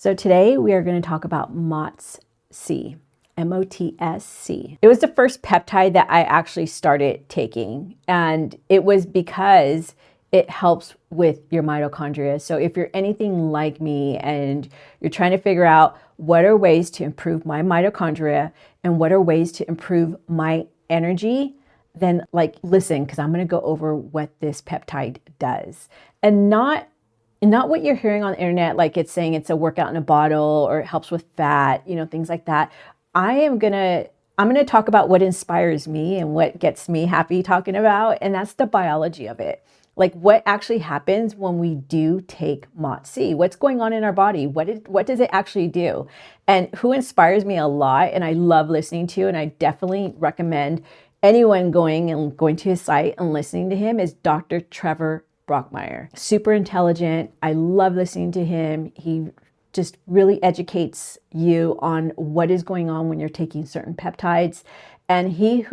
So today we are going to talk about MOTS-C, MOTS-C. It was the first peptide that I actually started taking, and it was because it helps with your mitochondria. So if you're anything like me and you're trying to figure out what are ways to improve my mitochondria and what are ways to improve my energy, then listen, because I'm going to go over what this peptide does. And not what you're hearing on the internet, like it's saying it's a workout in a bottle or it helps with fat, things like that. I'm going to talk about what inspires me and what gets me happy talking about, and that's the biology of it. Like what actually happens when we do take MOTS-C? What's going on in our body? What does it actually do? And who inspires me a lot and I love listening to, and I definitely recommend anyone going to his site and listening to him, is Dr. Trevor Brockmeyer. Super intelligent. I love listening to him. He just really educates you on what is going on when you're taking certain peptides. And he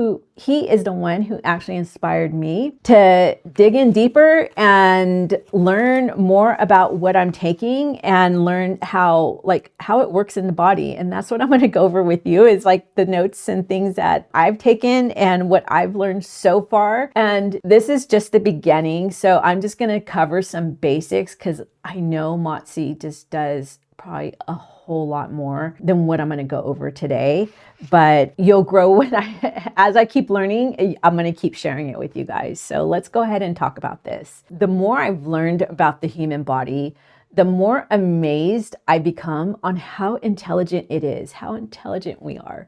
is the one who actually inspired me to dig in deeper and learn more about what I'm taking and learn how it works in the body. And that's what I'm going to go over with you, is like the notes and things that I've taken and what I've learned so far. And this is just the beginning. So I'm just going to cover some basics because I know MOTS-C just does probably a whole lot more than what I'm going to go over today, but you'll grow as I keep learning. I'm going to keep sharing it with you guys. So let's go ahead and talk about this. The more I've learned about the human body, the more amazed I become on how intelligent it is, how intelligent we are.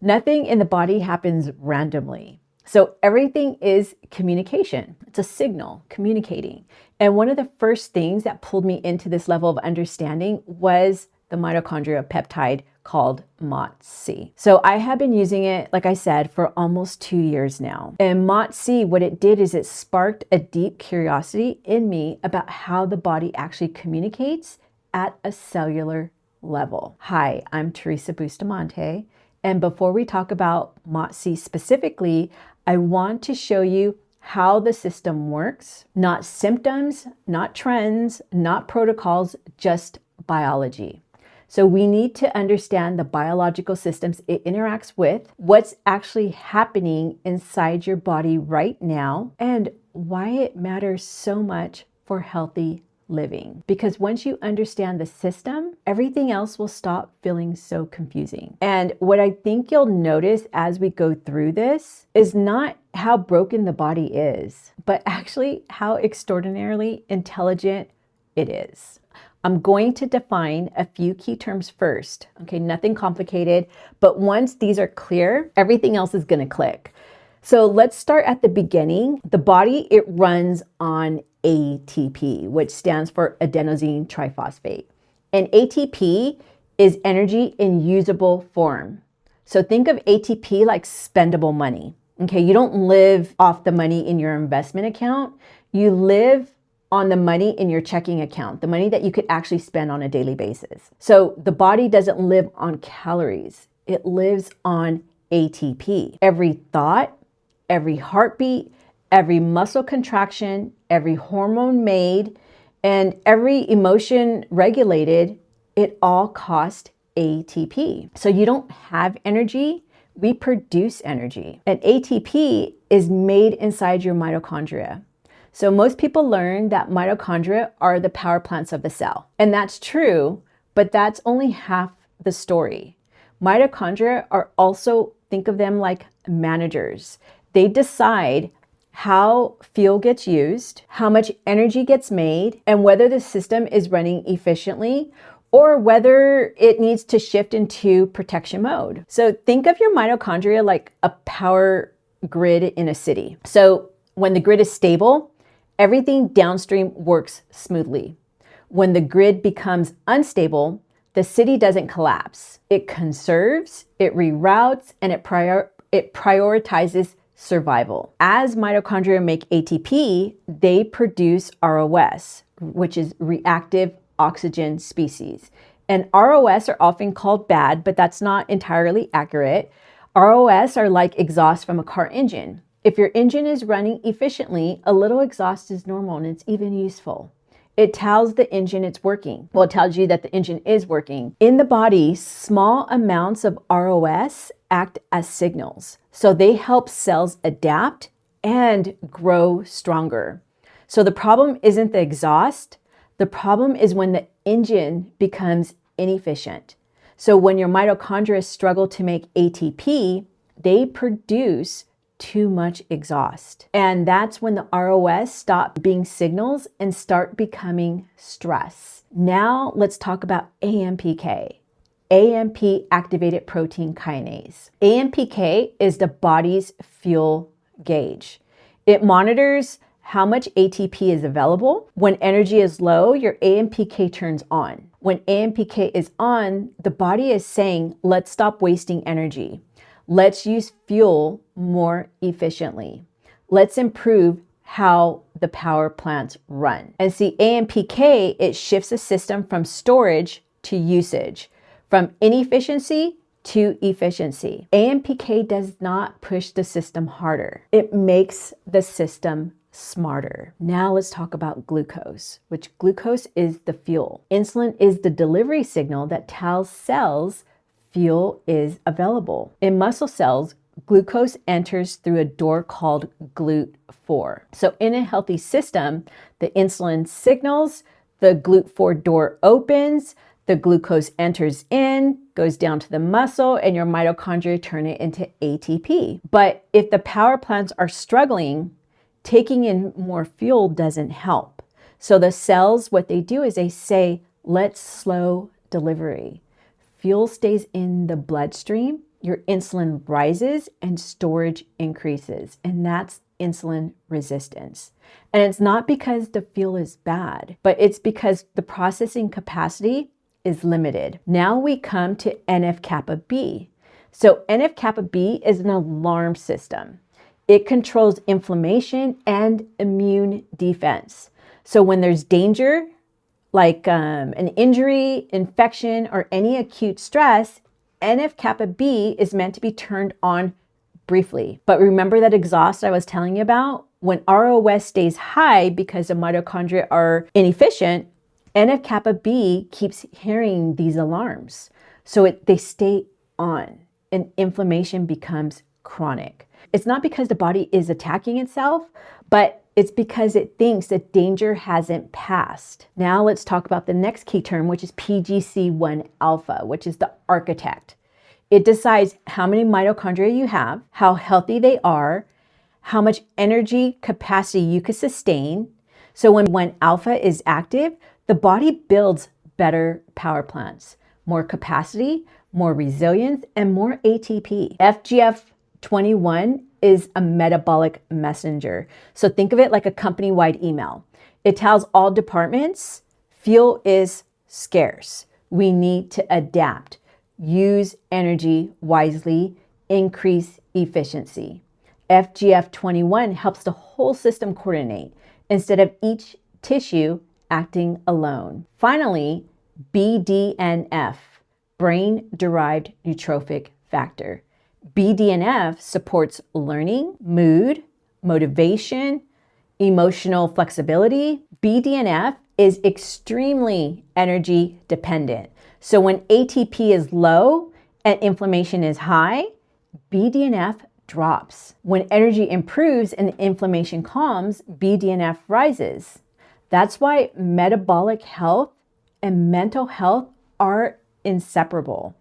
Nothing in the body happens randomly. So everything is communication. It's a signal communicating. And one of the first things that pulled me into this level of understanding was the mitochondrial peptide called MOTS-C. So I have been using it, like I said, for almost 2 years now. And MOTS-C, what it did is it sparked a deep curiosity in me about how the body actually communicates at a cellular level. Hi, I'm Teresa Bustamante. And before we talk about MOTS-C specifically, I want to show you how the system works, not symptoms, not trends, not protocols, just biology. So we need to understand the biological systems it interacts with, what's actually happening inside your body right now, and why it matters so much for healthy living. Because once you understand the system, everything else will stop feeling so confusing. And what I think you'll notice as we go through this is not how broken the body is, but actually how extraordinarily intelligent it is. I'm going to define a few key terms first. Okay, nothing complicated, but once these are clear, everything else is going to click. So let's start at the beginning. The body, it runs on ATP, which stands for adenosine triphosphate. And ATP is energy in usable form. So think of ATP like spendable money. Okay, you don't live off the money in your investment account. You live on the money in your checking account, the money that you could actually spend on a daily basis. So the body doesn't live on calories. It lives on ATP. Every thought, every heartbeat, every muscle contraction, every hormone made, and every emotion regulated, it all costs ATP. So you don't have energy, we produce energy. And ATP is made inside your mitochondria. So most people learn that mitochondria are the power plants of the cell. And that's true, but that's only half the story. Mitochondria are also, think of them like managers. They decide how fuel gets used, how much energy gets made, and whether the system is running efficiently or whether it needs to shift into protection mode. So think of your mitochondria like a power grid in a city. So when the grid is stable, everything downstream works smoothly. When the grid becomes unstable, the city doesn't collapse. It conserves, it reroutes, and it prioritizes survival. As mitochondria make ATP, they produce ROS, which is reactive oxygen species. And ROS are often called bad, but that's not entirely accurate. ROS are like exhaust from a car engine. If your engine is running efficiently, a little exhaust is normal and it's even useful. It tells the engine it's working. Well, it tells you that the engine is working. In the body, small amounts of ROS act as signals. So they help cells adapt and grow stronger. So the problem isn't the exhaust. The problem is when the engine becomes inefficient. So when your mitochondria struggle to make ATP, they produce too much exhaust. And that's when the ROS stop being signals and start becoming stress. Now let's talk about AMPK, AMP activated protein kinase. AMPK is the body's fuel gauge. It monitors how much ATP is available. When energy is low, your AMPK turns on. When AMPK is on, the body is saying, let's stop wasting energy. Let's use fuel more efficiently. Let's improve how the power plants run. And see, AMPK, it shifts the system from storage to usage, from inefficiency to efficiency. AMPK does not push the system harder. It makes the system smarter. Now let's talk about glucose, which glucose is the fuel. Insulin is the delivery signal that tells cells fuel is available. In muscle cells, glucose enters through a door called GLUT4. So in a healthy system, the insulin signals, the GLUT4 door opens, the glucose enters in, goes down to the muscle, and your mitochondria turn it into ATP. But if the power plants are struggling, taking in more fuel doesn't help. So the cells, what they do is they say, let's slow delivery. Fuel stays in the bloodstream, your insulin rises and storage increases, and that's insulin resistance. And it's not because the fuel is bad, but it's because the processing capacity is limited. Now we come to NF-kappa B. So NF-kappa B is an alarm system. It controls inflammation and immune defense. So when there's danger, like an injury, infection, or any acute stress, NF-kappa B is meant to be turned on briefly. But remember that exhaust I was telling you about? When ROS stays high because the mitochondria are inefficient, NF-kappa B keeps hearing these alarms. So they stay on and inflammation becomes chronic. It's not because the body is attacking itself, but it's because it thinks that danger hasn't passed. Now let's talk about the next key term, which is PGC1 alpha, which is the architect. It decides how many mitochondria you have, how healthy they are, how much energy capacity you can sustain. So when alpha is active, the body builds better power plants, more capacity, more resilience, and more ATP. FGF21 is a metabolic messenger. So think of it like a company-wide email. It tells all departments, fuel is scarce. We need to adapt, use energy wisely, increase efficiency. FGF21 helps the whole system coordinate instead of each tissue acting alone. Finally, BDNF, brain-derived neurotrophic factor. BDNF supports learning, mood, motivation, emotional flexibility. BDNF is extremely energy dependent. So when ATP is low and inflammation is high, BDNF drops. When energy improves and inflammation calms, BDNF rises. That's why metabolic health and mental health are inseparable.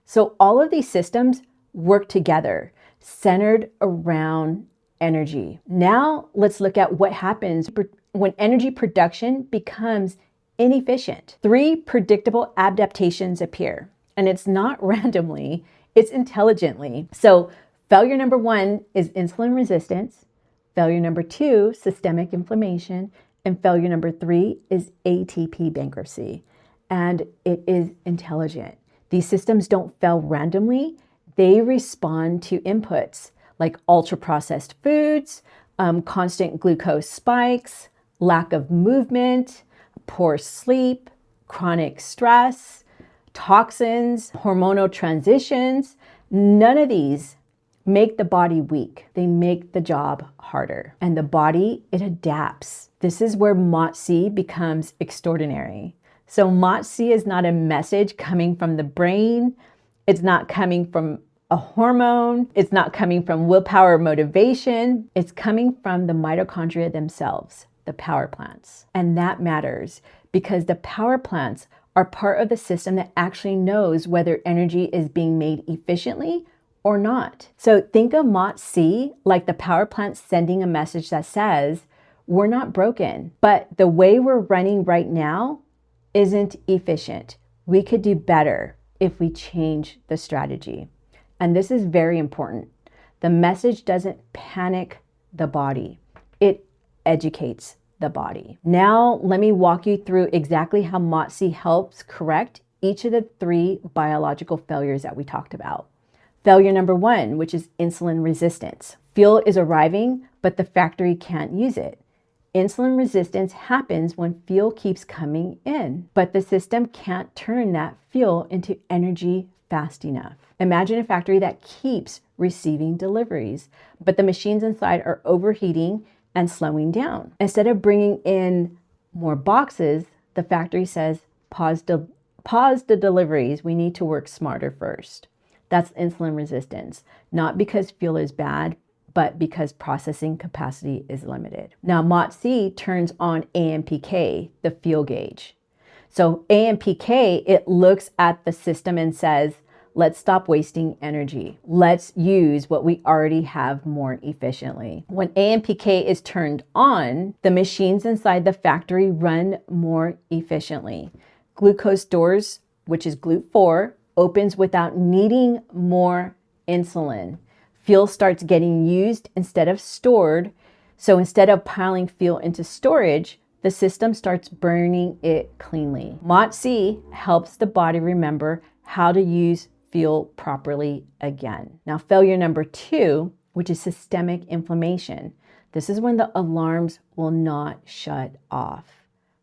So all of these systems work together, centered around energy. Now let's look at what happens when energy production becomes inefficient. 3 predictable adaptations appear, and it's not randomly, it's intelligently. So failure number 1 is insulin resistance. Failure number 2, systemic inflammation. And failure number 3 is ATP bankruptcy. And it is intelligent. These systems don't fail randomly. They respond to inputs like ultra-processed foods, constant glucose spikes, lack of movement, poor sleep, chronic stress, toxins, hormonal transitions. None of these make the body weak. They make the job harder. And the body, it adapts. This is where MOTS-C becomes extraordinary. So MOTS-C is not a message coming from the brain. It's not coming from a hormone. It's not coming from willpower or motivation. It's coming from the mitochondria themselves, the power plants. And that matters because the power plants are part of the system that actually knows whether energy is being made efficiently or not. So think of MOTS-C like the power plant sending a message that says, we're not broken, but the way we're running right now isn't efficient. We could do better if we change the strategy. And this is very important. The message doesn't panic the body. It educates the body. Now, let me walk you through exactly how MOTS-C helps correct each of the 3 biological failures that we talked about. Failure number 1, which is insulin resistance. Fuel is arriving, but the factory can't use it. Insulin resistance happens when fuel keeps coming in, but the system can't turn that fuel into energy fast enough. Imagine a factory that keeps receiving deliveries, but the machines inside are overheating and slowing down. Instead of bringing in more boxes, the factory says, pause the deliveries. We need to work smarter first. That's insulin resistance, not because fuel is bad, but because processing capacity is limited. Now, MOTS-C turns on AMPK, the fuel gauge. So AMPK, it looks at the system and says, let's stop wasting energy. Let's use what we already have more efficiently. When AMPK is turned on, the machines inside the factory run more efficiently. Glucose stores, which is GLUT4, opens without needing more insulin. Fuel starts getting used instead of stored. So instead of piling fuel into storage, the system starts burning it cleanly. MOTS-C helps the body remember how to use fuel properly again. Now, failure number 2, which is systemic inflammation. This is when the alarms will not shut off.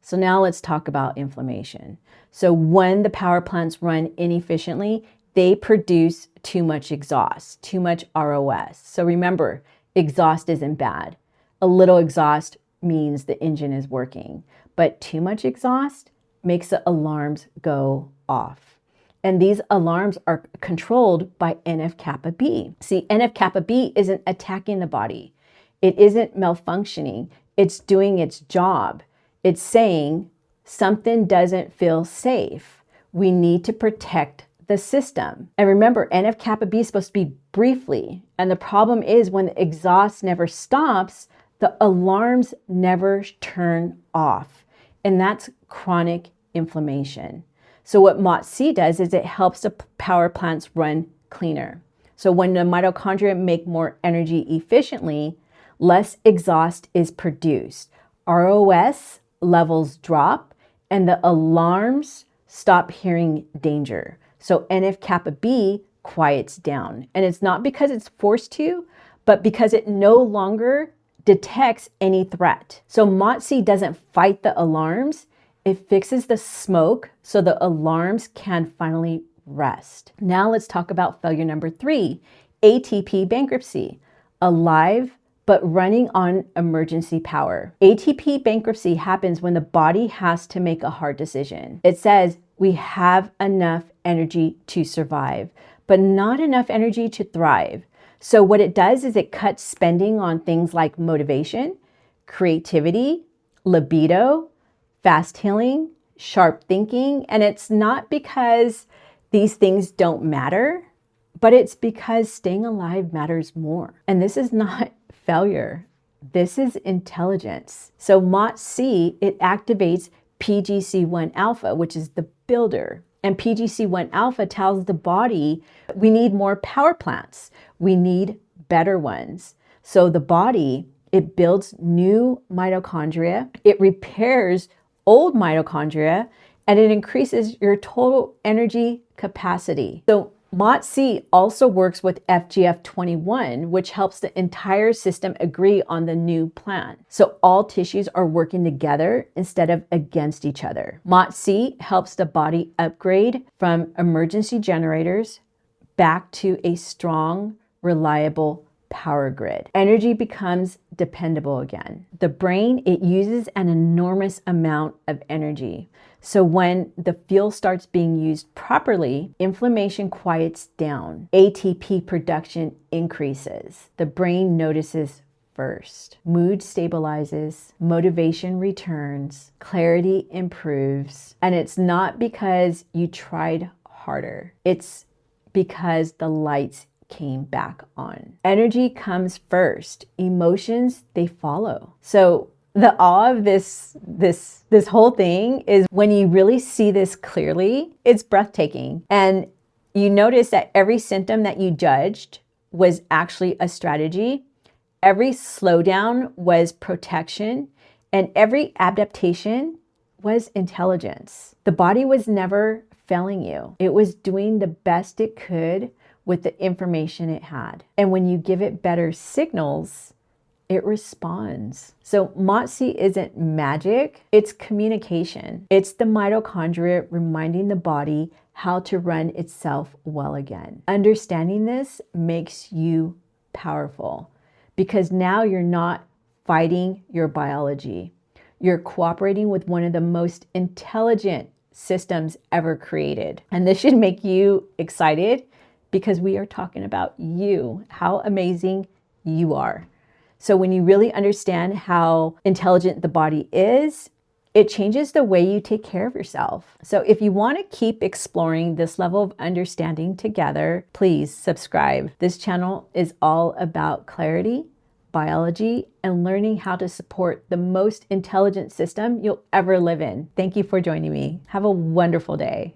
So now let's talk about inflammation. So when the power plants run inefficiently, they produce too much exhaust, too much ROS. So remember, exhaust isn't bad. A little exhaust means the engine is working, but too much exhaust makes the alarms go off. And these alarms are controlled by NF-kappa B. See, NF-kappa B isn't attacking the body. It isn't malfunctioning. It's doing its job. It's saying something doesn't feel safe. We need to protect the system. And remember, NF-kappa B is supposed to be briefly. And the problem is when the exhaust never stops, the alarms never turn off. And that's chronic inflammation. So what MOTS-C does is it helps the power plants run cleaner. So when the mitochondria make more energy efficiently, less exhaust is produced. ROS levels drop and the alarms stop hearing danger. So NF-kappa B quiets down. And it's not because it's forced to, but because it no longer detects any threat. So MOTS-C doesn't fight the alarms. It fixes the smoke so the alarms can finally rest. Now let's talk about failure number 3, ATP bankruptcy. Alive, but running on emergency power. ATP bankruptcy happens when the body has to make a hard decision. It says we have enough energy to survive, but not enough energy to thrive. So what it does is it cuts spending on things like motivation, creativity, libido, fast healing, sharp thinking. And it's not because these things don't matter, but it's because staying alive matters more. And this is not failure. This is intelligence. So MOTS-C, it activates PGC1 alpha, which is the builder. And PGC1 alpha tells the body we need more power plants. We need better ones. So the body, it builds new mitochondria. It repairs old mitochondria, and it increases your total energy capacity. So MOTS-C also works with FGF21, which helps the entire system agree on the new plan. So all tissues are working together instead of against each other. MOTS-C helps the body upgrade from emergency generators back to a strong, reliable power grid. Energy becomes dependable again. The brain, it uses an enormous amount of energy. So when the fuel starts being used properly, inflammation quiets down. ATP production increases. The brain notices first. Mood stabilizes, motivation returns, clarity improves, and it's not because you tried harder. It's because the lights came back on. Energy comes first. Emotions, they follow. So the awe of this whole thing is when you really see this clearly, it's breathtaking. And you notice that every symptom that you judged was actually a strategy. Every slowdown was protection, and every adaptation was intelligence. The body was never failing you. It was doing the best it could with the information it had. And when you give it better signals, it responds. So MOTS-C isn't magic, it's communication. It's the mitochondria reminding the body how to run itself well again. Understanding this makes you powerful because now you're not fighting your biology. You're cooperating with one of the most intelligent systems ever created. And this should make you excited because we are talking about you, how amazing you are. So when you really understand how intelligent the body is, it changes the way you take care of yourself. So if you want to keep exploring this level of understanding together, please subscribe. This channel is all about clarity, biology, and learning how to support the most intelligent system you'll ever live in. Thank you for joining me. Have a wonderful day.